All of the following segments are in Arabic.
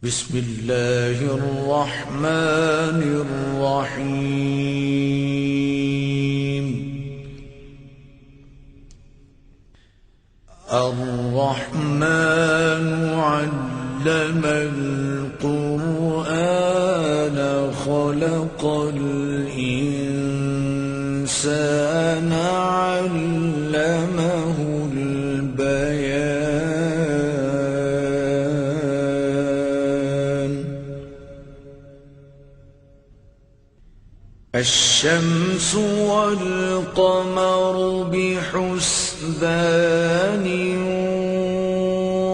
بسم الله الرحمن الرحيم. الرحمن علم القرآن خلق الإنسان علمه البيان. الشمس والقمر بحسبان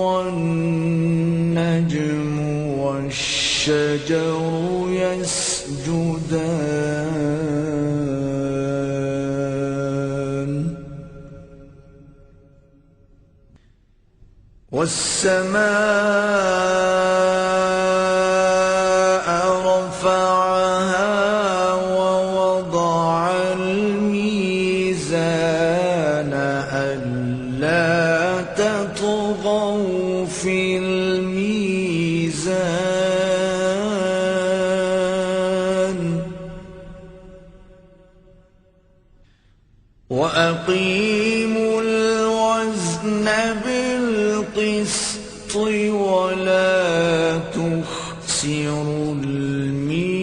والنجم والشجر يسجدان. والسماء رفعها ووضع الميزان ألا تطغوا في الميزان وأقيموا الوزن بالقسط ولا تخسروا الميزان.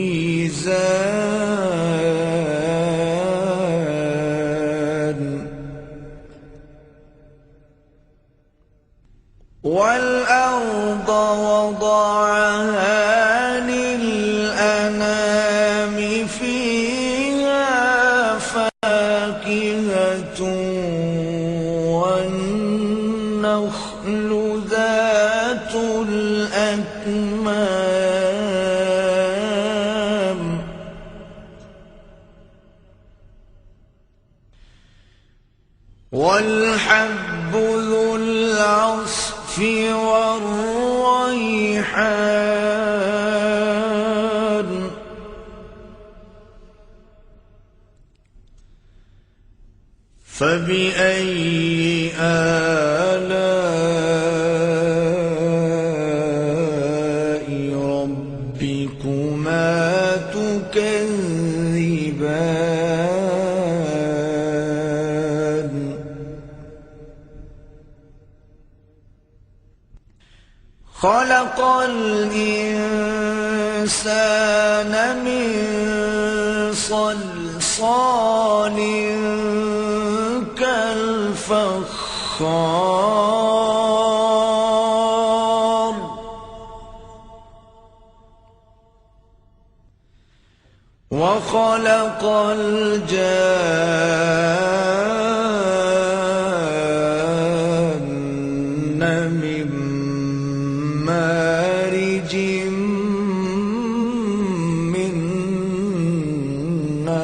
والأرض وضعها للأنام فيها فاكهة والنخل ذات الأكمام والحب ذو العصف والريحان. فبأي آلاء ربكما تكذبان. خلق الإنسان من صلصال كالفخار. وخلق الجان من مارج من نار.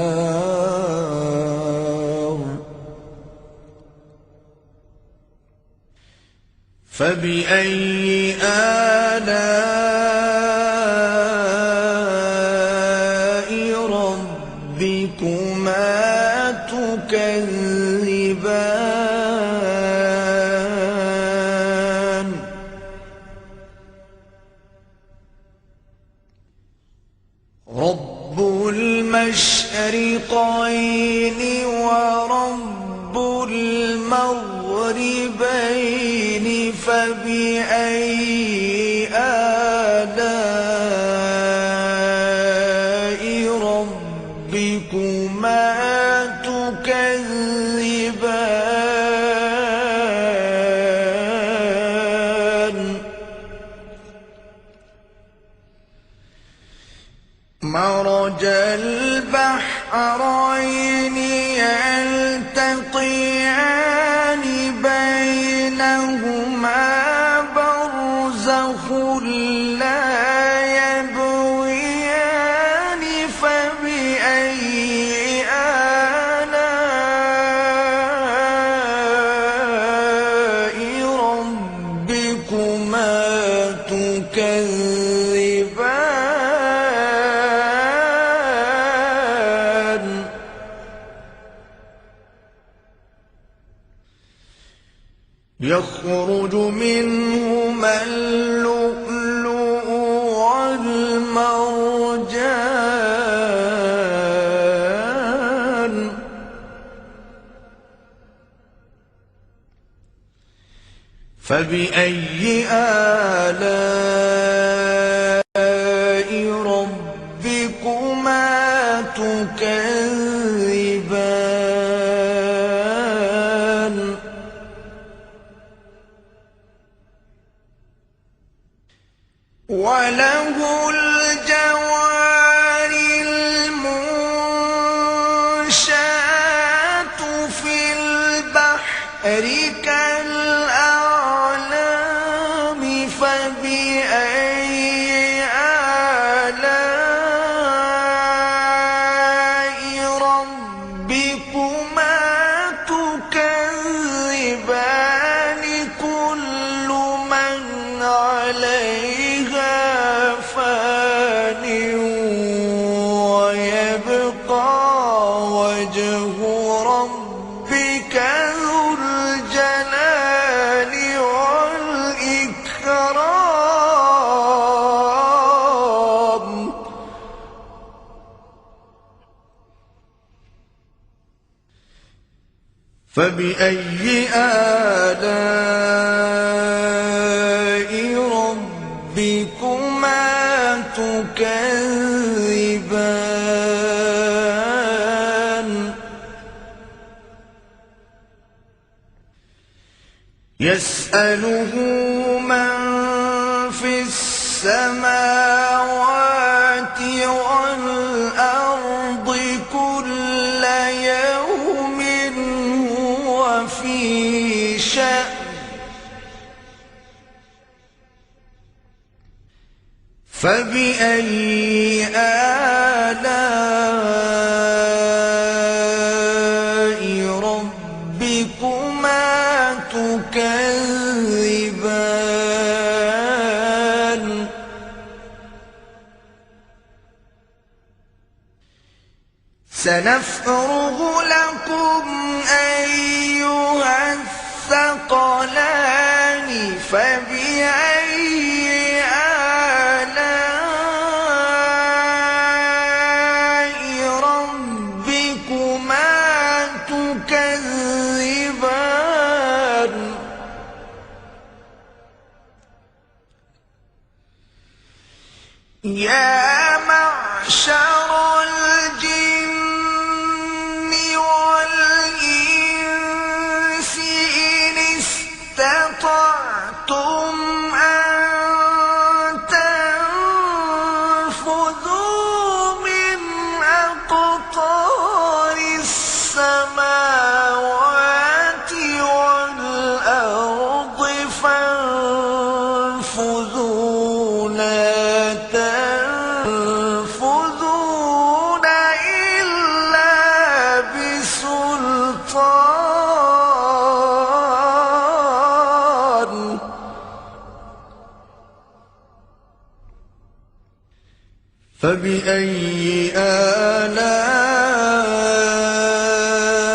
فبأي آلاء ربكما تكذبان. رب المشرقين ورب المغربين فبأي آلاء ربكما تكذبان. مرج البحرين يلتقيان بينهما برزخ لا يبغيان. فبأي آلاء ربكما تكذبان. يخرج منهما اللؤلؤ فبأي آلاء ربكما تكذبان وله الجوار المنشآت في البحر كالأعلام فبأي آلاء ربكما تكذبان كل من عليها فان ويبقى وجه ربك ذو الجلال والإكرام فبأي آلاء ربكما تكذبان يسأله من في السماوات والأرض كل يوم هو في شأن فبأي آلاء ربكما تكذبان سنفرغ لكم أيها الثقلان فبأي آلاء ربكما تكذبان يا معشر الجن والإنس إن استطعتم أن تنفذوا من أقطار السماوات والأرض فانفذوا لا تنفذون إلا بسلطان فبأي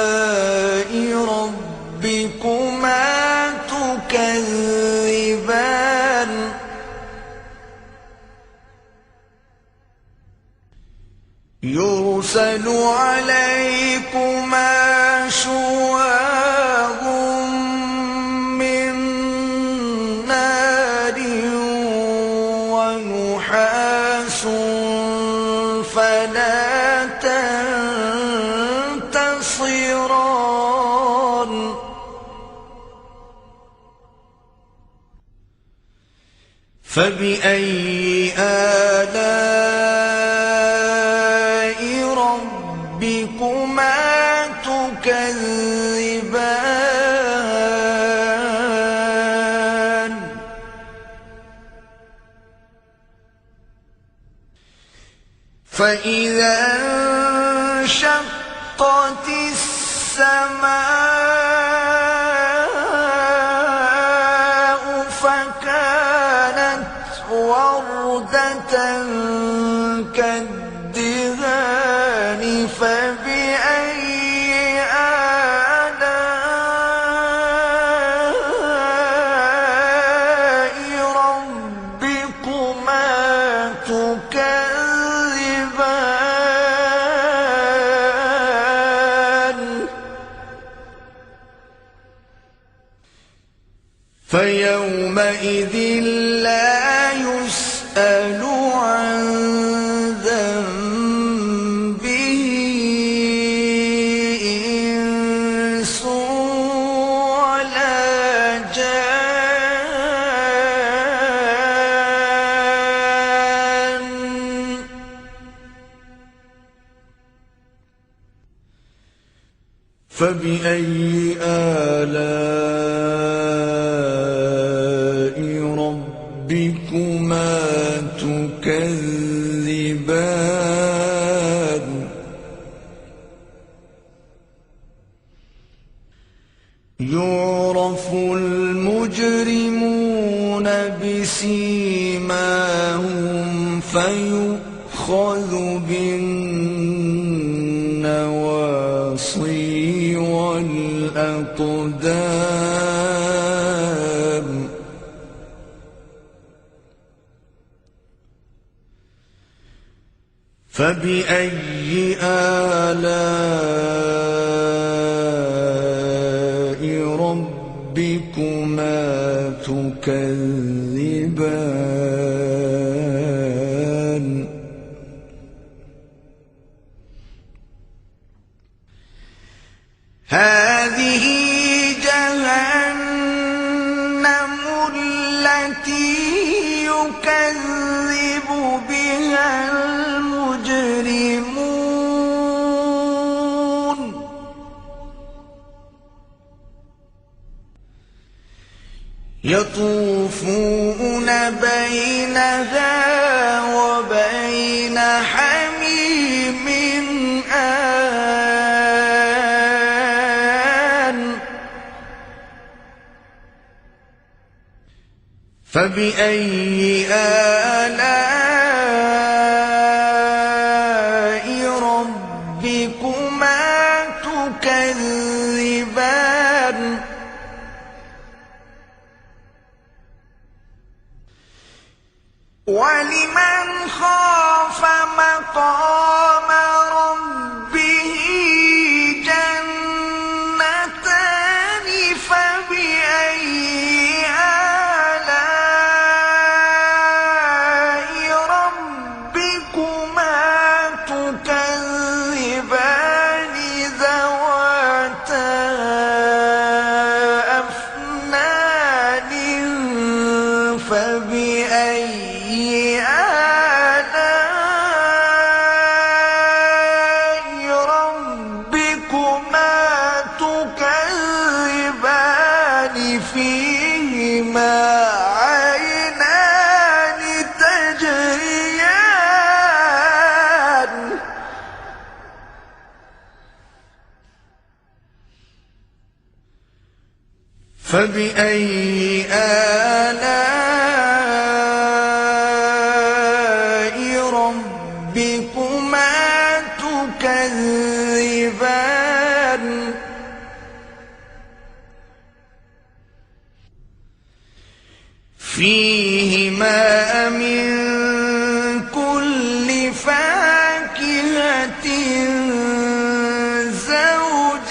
آلاء ربكما تكذبان يرسل عليكما شواظ من نار ونحاس فلا تنتصران فبأي آلاء ربكما تكذبان فإذا انشقت السماء فكانت وردة كالدهان فبأي آلاء ربكما تكذبان فيومئذ لا يسأل عن ذنبه إنس ولا جان. فبأي آلاء ربكما تكذبان. يعرف المجرمون بسيماهم فيؤخذ بالنواصي والأقدام. فبأي آلاء ربكما تكذبان. هذه جهنم التي يكذب بها المجرمون. يطوفون بينها وبين حميم آن. فبأي آلاء ربكما تكذبان. ولمن خاف مقام ربه جنتان. فبأي آلاء ربكما تكذبان ذواتا أفنان. فبأي آلاء ربكما تكذبان فيهما عينان تجريان. فبأي آلاء ربكما تكذبان. فيهما من كل فاكهة زوجان.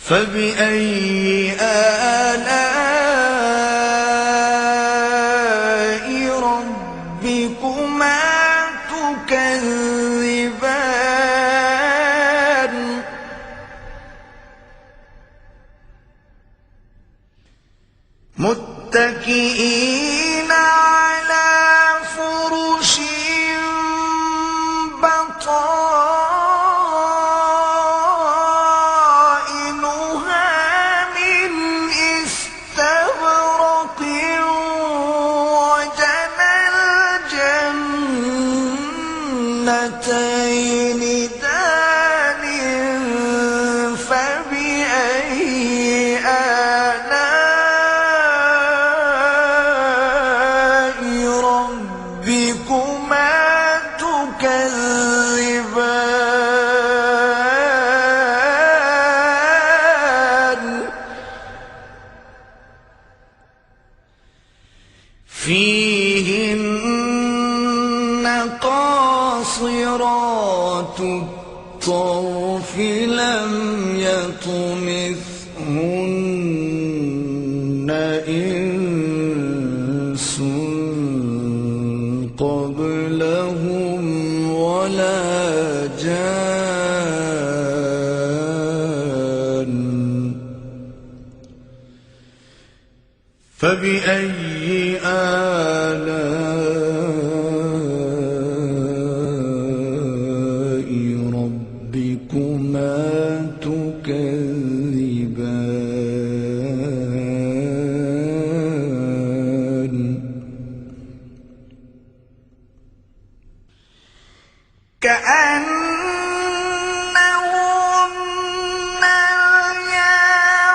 فبأي آلاء ربكما تكذبان. متكئين على فرش بطائنها من استبرق. وجنى الجنتين دان. فبأي آلاء ربكما تكذبان. فيهن قاصرات الطرف لم يطمثهن إنس قبلهم ولا جان فبأي آلاء ربكما تكذبان كأنهن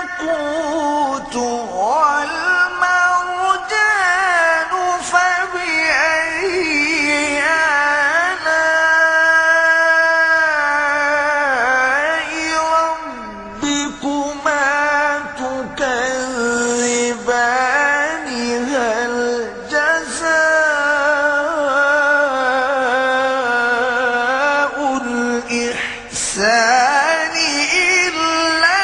الياقوت والمرجان فبأي آلاء ربكما تكذبان هل جزاء الإحسان إلا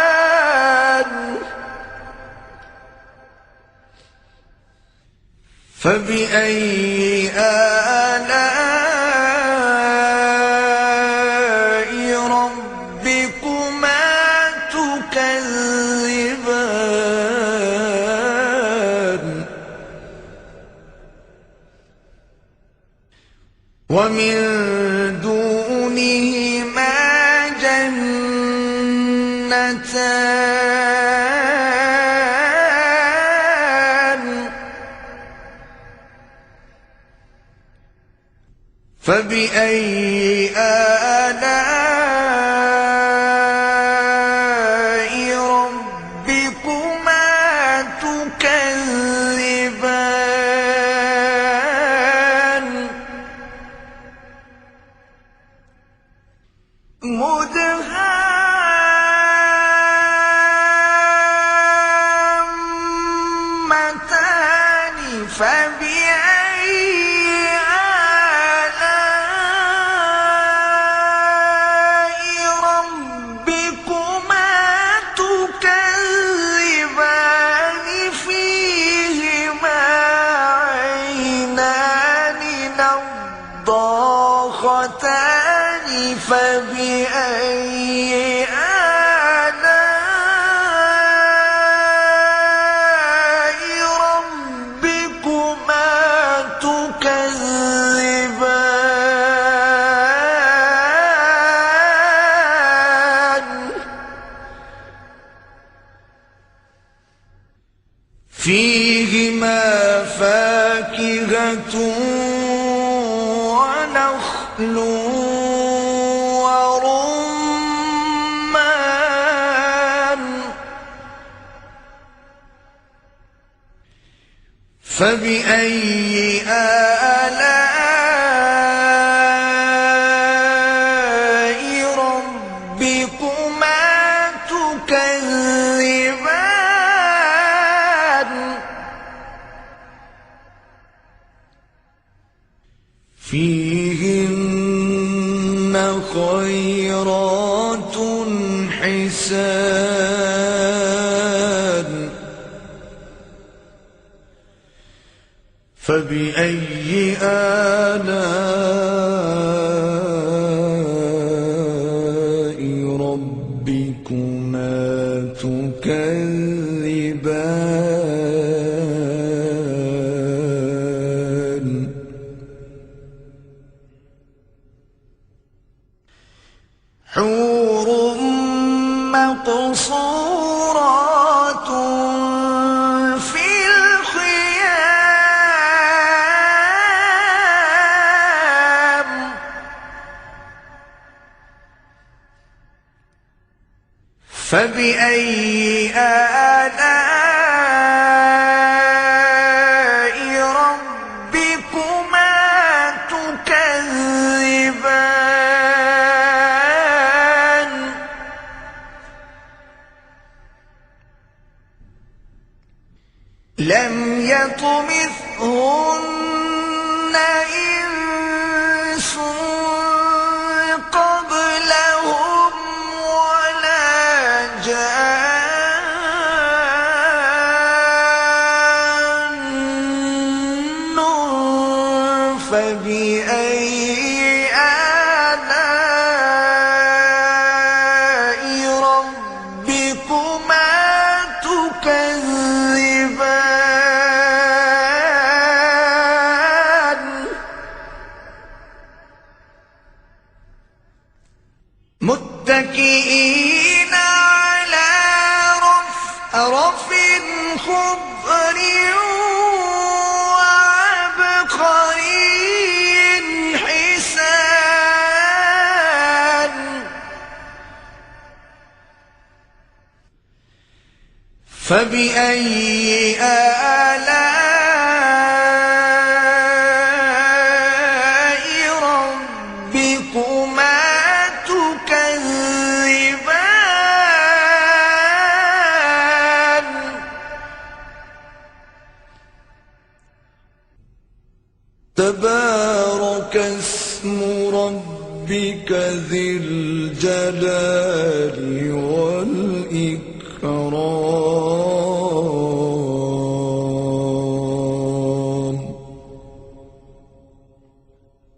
الإحسان فبأي آلاء ربكما تكذبان ومن دونهما جنتان فبأي آلاء ربكما تكذبان مدهامتان فبأي آلاء ربكما تكذبان فيهما عينان نضاختان فبأي آلاء ربكما تكذبان فيهما فاكهة ونخل ورمان فبأي آلاء ربكما تكذبان فيهن خيرات حسان فبأي آلاء ربكما تكذبان حور مقصورات في الخيام فبأي آلاء ربكما تكذبان لم يطمثهن فبأي آلاء ربكما تكذبان متكئين على رفرف خضر وعبقري حسان فبأي آلاء ربكما تكذبان تبارك اسم ربك ذي الجلال والإكرام